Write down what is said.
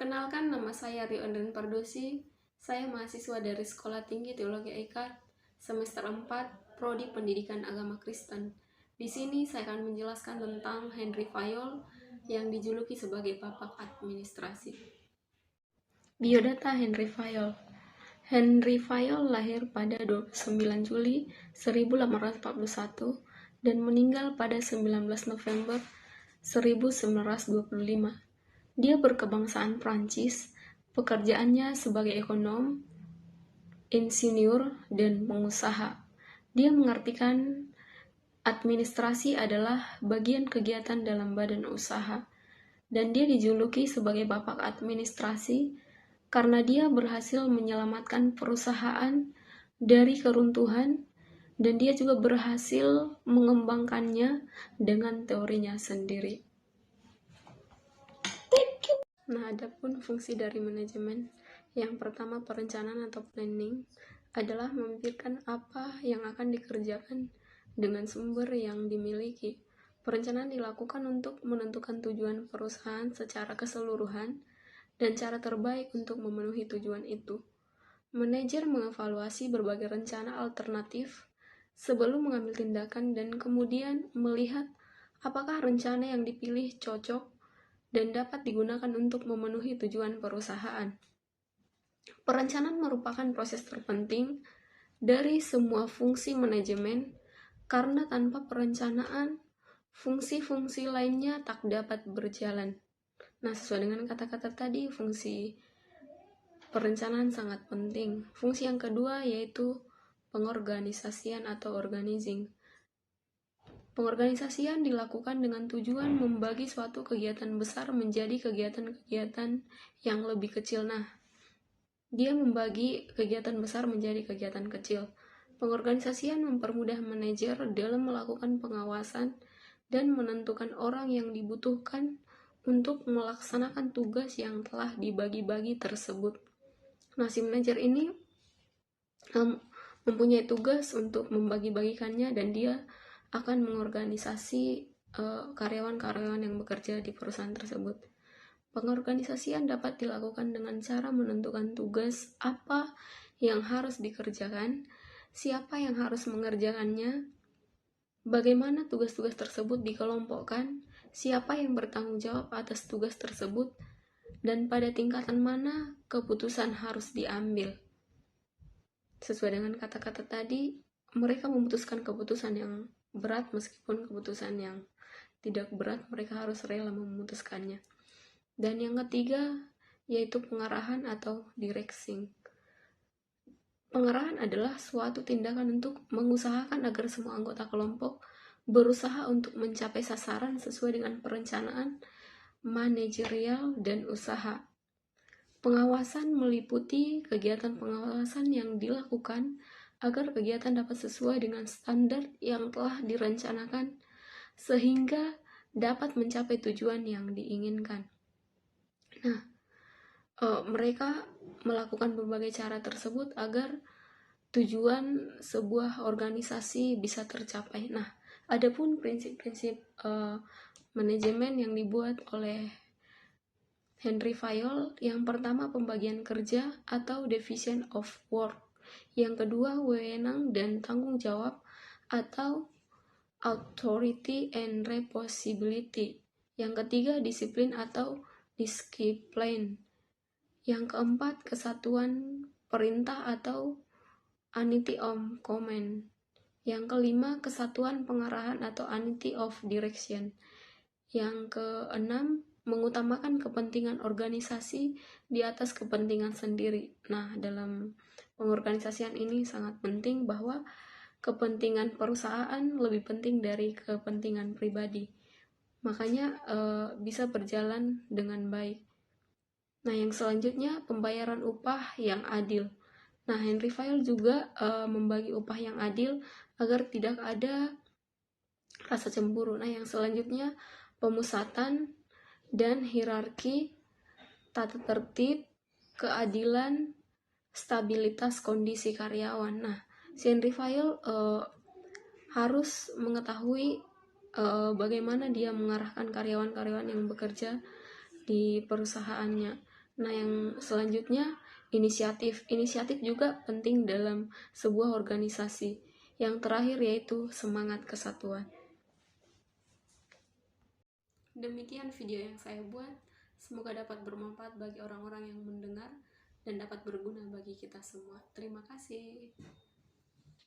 Perkenalkan, nama saya Rio Andren Pardosi. Saya mahasiswa dari Sekolah Tinggi Teologi Eka, semester 4, Prodi Pendidikan Agama Kristen. Di sini saya akan menjelaskan tentang Henry Fayol yang dijuluki sebagai Bapak Administrasi. Biodata Henry Fayol. Henry Fayol lahir pada 29 Juli 1841 dan meninggal pada 19 November 1925. Dia berkebangsaan Prancis, pekerjaannya sebagai ekonom, insinyur, dan pengusaha. Dia mengartikan administrasi adalah bagian kegiatan dalam badan usaha, dan dia dijuluki sebagai Bapak Administrasi karena dia berhasil menyelamatkan perusahaan dari keruntuhan, dan dia juga berhasil mengembangkannya dengan teorinya sendiri. Nah, adapun fungsi dari manajemen, yang pertama perencanaan atau planning adalah memikirkan apa yang akan dikerjakan dengan sumber yang dimiliki. Perencanaan dilakukan untuk menentukan tujuan perusahaan secara keseluruhan dan cara terbaik untuk memenuhi tujuan itu. Manajer mengevaluasi berbagai rencana alternatif sebelum mengambil tindakan dan kemudian melihat apakah rencana yang dipilih cocok dan dapat digunakan untuk memenuhi tujuan perusahaan. Perencanaan merupakan proses terpenting dari semua fungsi manajemen karena tanpa perencanaan, fungsi-fungsi lainnya tak dapat berjalan. Nah, sesuai dengan kata-kata tadi, fungsi perencanaan sangat penting. Fungsi yang kedua yaitu pengorganisasian atau organizing. Pengorganisasian dilakukan dengan tujuan membagi suatu kegiatan besar menjadi kegiatan-kegiatan yang lebih kecil. Nah, dia membagi kegiatan besar menjadi kegiatan kecil. Pengorganisasian mempermudah manajer dalam melakukan pengawasan dan menentukan orang yang dibutuhkan untuk melaksanakan tugas yang telah dibagi-bagi tersebut. Nah, si manajer ini mempunyai tugas untuk membagi-bagikannya, dan dia akan mengorganisasi karyawan-karyawan yang bekerja di perusahaan tersebut. Pengorganisasian dapat dilakukan dengan cara menentukan tugas apa yang harus dikerjakan, siapa yang harus mengerjakannya, bagaimana tugas-tugas tersebut dikelompokkan, siapa yang bertanggung jawab atas tugas tersebut, dan pada tingkatan mana keputusan harus diambil. Sesuai dengan kata-kata tadi, mereka memutuskan keputusan yang berat, meskipun keputusan yang tidak berat mereka harus rela memutuskannya. Dan yang ketiga yaitu pengarahan atau directing. Pengarahan adalah suatu tindakan untuk mengusahakan agar semua anggota kelompok berusaha untuk mencapai sasaran sesuai dengan perencanaan manajerial dan usaha. Pengawasan meliputi kegiatan pengawasan yang dilakukan agar kegiatan dapat sesuai dengan standar yang telah direncanakan sehingga dapat mencapai tujuan yang diinginkan. Nah, mereka melakukan berbagai cara tersebut agar tujuan sebuah organisasi bisa tercapai. Nah, adapun prinsip-prinsip manajemen yang dibuat oleh Henry Fayol, yang pertama pembagian kerja atau division of work, yang kedua wewenang dan tanggung jawab atau authority and responsibility, yang ketiga disiplin atau discipline, yang keempat kesatuan perintah atau unity of command, yang kelima kesatuan pengarahan atau unity of direction, yang keenam mengutamakan kepentingan organisasi di atas kepentingan sendiri. Nah, dalam pengorganisasian ini sangat penting bahwa kepentingan perusahaan lebih penting dari kepentingan pribadi. Makanya bisa berjalan dengan baik. Nah, yang selanjutnya pembayaran upah yang adil. Nah, Henry Fayol juga membagi upah yang adil agar tidak ada rasa cemburu. Nah, yang selanjutnya pemusatan dan hierarki, tata tertib, keadilan, stabilitas kondisi karyawan. Nah, si Henry Fayol harus mengetahui bagaimana dia mengarahkan karyawan-karyawan yang bekerja di perusahaannya. Nah, yang selanjutnya inisiatif. Inisiatif juga penting dalam sebuah organisasi. Yang terakhir yaitu semangat kesatuan. Demikian video yang saya buat. Semoga dapat bermanfaat bagi orang-orang yang mendengar dan dapat berguna bagi kita semua. Terima kasih.